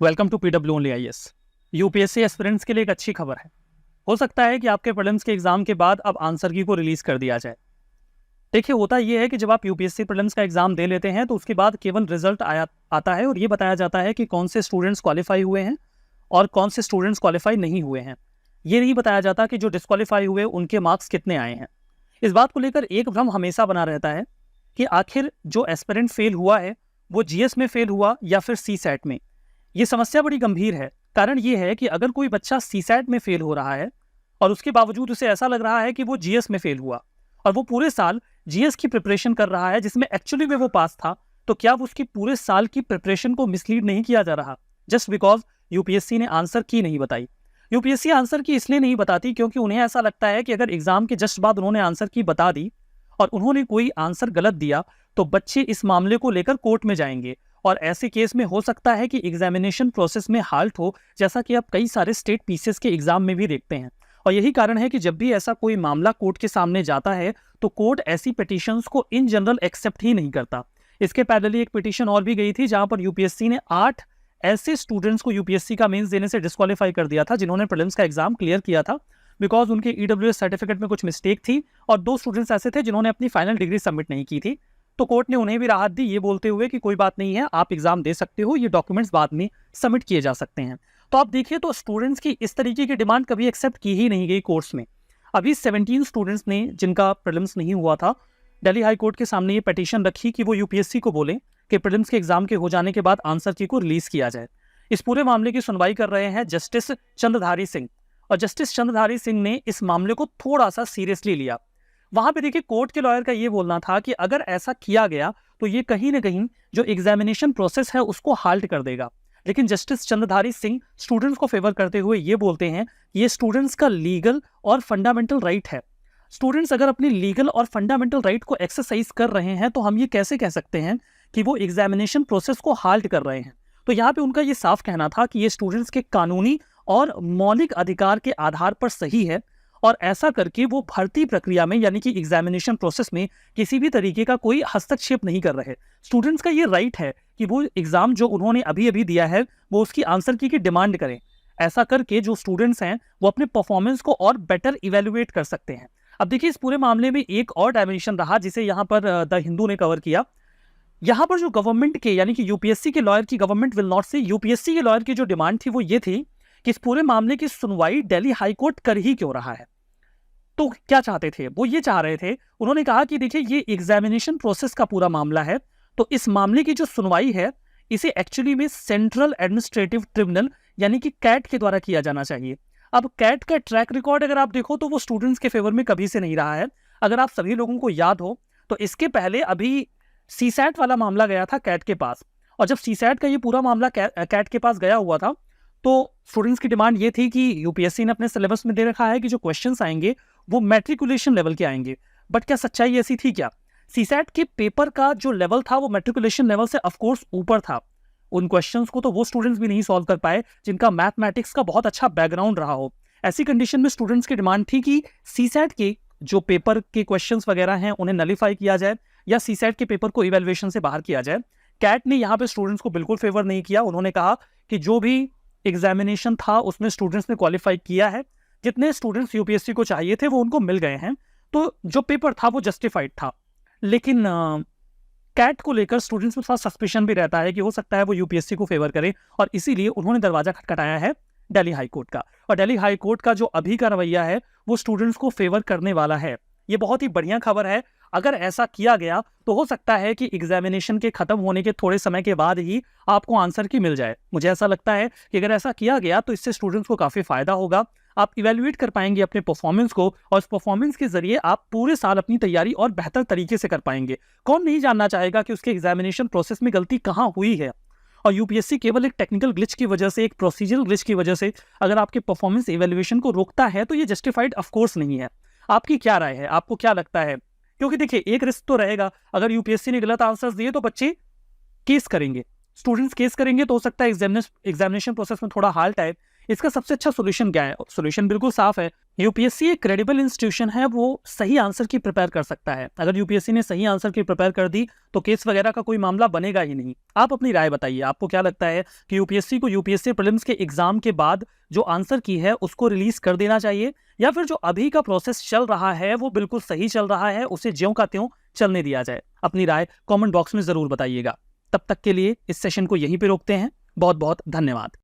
Welcome to PW only IAS. UPSC aspirants के लिए एक अच्छी खबर है। हो सकता है कि आपके प्रीलिम्स के एग्जाम के बाद अब आंसर की को रिलीज कर दिया जाए। देखिए, होता यह है कि जब आप यूपीएससी प्रीलिम्स का एग्जाम दे लेते हैं तो उसके बाद केवल रिजल्ट आता है और ये बताया जाता है कि कौन से स्टूडेंट्स क्वालिफाई हुए हैं और कौन से स्टूडेंट्स क्वालिफाई नहीं हुए हैं। ये नहीं बताया जाता कि जो डिस्क्वालीफाई हुए उनके मार्क्स कितने आए हैं। इस बात को लेकर एक भ्रम हमेशा बना रहता है कि आखिर जो एस्पिरेंट फेल हुआ है वो जीएस में फेल हुआ या फिर सीसैट में। ये समस्या बड़ी गंभीर है। कारण ये है कि अगर कोई बच्चा सीसैट में फेल हो रहा है और उसके बावजूद उसे ऐसा लग रहा है कि वो जीएस में फेल हुआ और वो पूरे साल जीएस की प्रिपरेशन कर रहा है जिसमें एक्चुअली में वो पास था, तो क्या उसकी पूरे साल की प्रिपरेशन को मिसलीड नहीं किया जा रहा जस्ट बिकॉज यूपीएससी ने आंसर की नहीं बताई। यूपीएससी आंसर की इसलिए नहीं बताती क्योंकि उन्हें ऐसा लगता है कि अगर एग्जाम के जस्ट बाद उन्होंने आंसर की बता दी और उन्होंने कोई आंसर गलत दिया तो बच्चे इस मामले को लेकर कोर्ट में जाएंगे और ऐसे केस में हो सकता है कि एग्जामिनेशन प्रोसेस में हाल्ट हो, जैसा कि आप कई सारे स्टेट पीसीएस के एग्जाम में भी देखते हैं। और यही कारण है कि जब भी ऐसा कोई मामला कोर्ट के सामने जाता है तो कोर्ट ऐसी पिटीशंस को इन जनरल एक्सेप्ट ही नहीं करता। इसके पैरेलली एक पिटीशन और भी गई थी जहां पर यूपीएससी ने 8 ऐसे स्टूडेंट्स को यूपीएससी का मेंस देने से डिस्क्वालीफाई कर दिया था जिन्होंने प्रीलिम्स का एग्जाम क्लियर किया था बिकॉज उनके ईडब्ल्यूएस सर्टिफिकेट में कुछ मिस्टेक थी और 2 स्टूडेंट्स ऐसे थे जिन्होंने अपनी फाइनल डिग्री सबमिट नहीं की थी। तो कोर्ट ने उन्हें भी राहत दी ये बोलते हुए कि कोई बात नहीं है, आप एग्जाम दे सकते हो, ये डॉक्यूमेंट्स बाद में सबमिट किए जा सकते हैं। तो आप देखिए तो स्टूडेंट्स की इस तरीके की डिमांड कभी एक्सेप्ट की ही नहीं गई कोर्ट्स में। अभी 17 स्टूडेंट्स ने जिनका प्रीलिम्स नहीं हुआ था दिल्ली हाई कोर्ट के सामने ये पिटीशन रखी कि वो यूपीएससी को बोले कि प्रीलिम्स के एग्जाम के हो जाने के बाद आंसर की को रिलीज किया जाए। इस पूरे मामले की सुनवाई कर रहे हैं जस्टिस चंद्रधारी सिंह और जस्टिस चंद्रधारी सिंह ने इस मामले को थोड़ा सा सीरियसली लिया। वहां पे देखिए कोर्ट के लॉयर का ये बोलना था कि अगर ऐसा किया गया तो ये कहीं ना कहीं जो एग्जामिनेशन प्रोसेस है उसको हाल्ट कर देगा। लेकिन जस्टिस चंद्रधारी सिंह स्टूडेंट्स को फेवर करते हुए ये बोलते हैं कि ये स्टूडेंट्स का लीगल और फंडामेंटल राइट है। स्टूडेंट्स अगर अपनी लीगल और फंडामेंटल राइट को एक्सरसाइज कर रहे हैं तो हम ये कैसे कह सकते हैं कि वो एग्जामिनेशन प्रोसेस को हाल्ट कर रहे हैं। तो यहाँ पे उनका ये साफ कहना था कि ये स्टूडेंट्स के कानूनी और मौलिक अधिकार के आधार पर सही है और ऐसा करके वो भर्ती प्रक्रिया में यानी कि एग्जामिनेशन प्रोसेस में किसी भी तरीके का कोई हस्तक्षेप नहीं कर रहे। स्टूडेंट्स का ये राइट है कि वो एग्जाम जो उन्होंने अभी अभी दिया है वो उसकी आंसर की डिमांड करें। ऐसा करके जो स्टूडेंट्स हैं वो अपने परफॉर्मेंस को और बेटर इवेल्युएट कर सकते हैं। अब देखिए इस पूरे मामले में एक और डायमेंशन रहा जिसे यहाँ पर द हिंदू ने कवर किया। यहाँ पर जो गवर्नमेंट के यानी कि यूपीएससी के लॉयर की, गवर्नमेंट विल नॉट से, यूपीएससी के लॉयर की जो डिमांड थी वो ये थी कि इस पूरे मामले की सुनवाई दिल्ली हाई कोर्ट कर ही क्यों रहा है। तो क्या चाहते थे वो, ये चाह रहे थे, उन्होंने कहा कि देखिए ये एग्जामिनेशन प्रोसेस का पूरा मामला है तो इस मामले की जो सुनवाई है इसे एक्चुअली में सेंट्रल एडमिनिस्ट्रेटिव ट्रिब्यूनल यानी कि कैट के द्वारा किया जाना चाहिए। अब कैट का ट्रैक रिकॉर्ड अगर आप देखो तो वो स्टूडेंट्स के फेवर में कभी से नहीं रहा है। अगर आप सभी लोगों को याद हो तो इसके पहले अभी सीसैट वाला मामला गया था कैट के पास और जब सीसैट का ये पूरा मामला कैट के पास गया हुआ था तो स्टूडेंट्स की डिमांड ये थी कि यूपीएससी ने अपने सिलेबस में दे रखा है कि जो क्वेश्चंस आएंगे वो मैट्रिकुलेशन लेवल के आएंगे। बट क्या सच्चाई ऐसी थी क्या? सीसैट के पेपर का जो लेवल था वो मैट्रिकुलेशन लेवल से ऑफकोर्स ऊपर था। उन क्वेश्चंस को तो वो स्टूडेंट्स भी नहीं सॉल्व कर पाए जिनका मैथमेटिक्स का बहुत अच्छा बैकग्राउंड रहा हो। ऐसी कंडीशन में स्टूडेंट्स की डिमांड थी कि सीसैट के जो पेपर के क्वेश्चंस वगैरह हैं उन्हें नलीफाई किया जाए या सीसैट के पेपर को इवेल्युएशन से बाहर किया जाए। कैट ने यहाँ पे स्टूडेंट्स को बिल्कुल फेवर नहीं किया। उन्होंने कहा कि जो भी एग्जामिनेशन था उसमें स्टूडेंट्स ने क्वालिफाई किया है, जितने स्टूडेंट्स यूपीएससी को चाहिए थे वो उनको मिल गए हैं, तो जो पेपर था वो जस्टिफाइड था। लेकिन कैट को लेकर स्टूडेंट्स में थोड़ा सस्पिशन भी रहता है कि हो सकता है वो यूपीएससी को फेवर करे और इसीलिए उन्होंने दरवाजा खटखटाया है दिल्ली हाई कोर्ट का। और दिल्ली हाई कोर्ट का जो अभी का रवैया है वो स्टूडेंट्स को फेवर करने वाला है। ये बहुत ही बढ़िया खबर है। अगर ऐसा किया गया तो हो सकता है कि एग्जामिनेशन के खत्म होने के थोड़े समय के बाद ही आपको आंसर की मिल जाए। मुझे ऐसा लगता है कि अगर ऐसा किया गया तो इससे स्टूडेंट्स को काफी फायदा होगा। आप इवेल्युएट कर पाएंगे अपने परफॉर्मेंस को और इस परफॉर्मेंस के जरिए आप पूरे साल अपनी तैयारी और बेहतर तरीके से कर पाएंगे। कौन नहीं जानना चाहेगा कि उसके एग्जामिनेशन प्रोसेस में गलती कहाँ हुई है। और यूपीएससी केवल एक टेक्निकल ग्लिच की वजह से, एक प्रोसीजरल ग्लिच की वजह से अगर आपके परफॉर्मेंस इवेल्युएशन को रोकता है तो ये जस्टिफाइड ऑफकोर्स नहीं है। आपकी क्या राय है, आपको क्या लगता है? क्योंकि देखिए एक रिस्क तो रहेगा, अगर यूपीएससी ने गलत आंसर्स दिए तो बच्चे केस करेंगे, स्टूडेंट्स केस करेंगे तो हो सकता है एग्जामिनेशन प्रोसेस में थोड़ा हाल्ट आए। इसका सबसे अच्छा सोल्यूशन क्या है? सोल्यूशन बिल्कुल साफ है, यूपीएससी एक क्रेडिबल इंस्टीट्यूशन है, वो सही आंसर की प्रिपेयर कर सकता है। अगर यूपीएससी ने सही आंसर की प्रिपेयर कर दी तो केस वगैरह का कोई मामला बनेगा ही नहीं। आप अपनी राय बताइए, आपको क्या लगता है कि यूपीएससी को यूपीएससी प्रीलिम्स के एग्जाम के बाद जो आंसर की है उसको रिलीज कर देना चाहिए, या फिर जो अभी का प्रोसेस चल रहा है वो बिल्कुल सही चल रहा है, उसे ज्यों का त्यों चलने दिया जाए? अपनी राय कॉमेंट बॉक्स में जरूर बताइएगा। तब तक के लिए इस सेशन को यहीं पे रोकते हैं। बहुत बहुत धन्यवाद।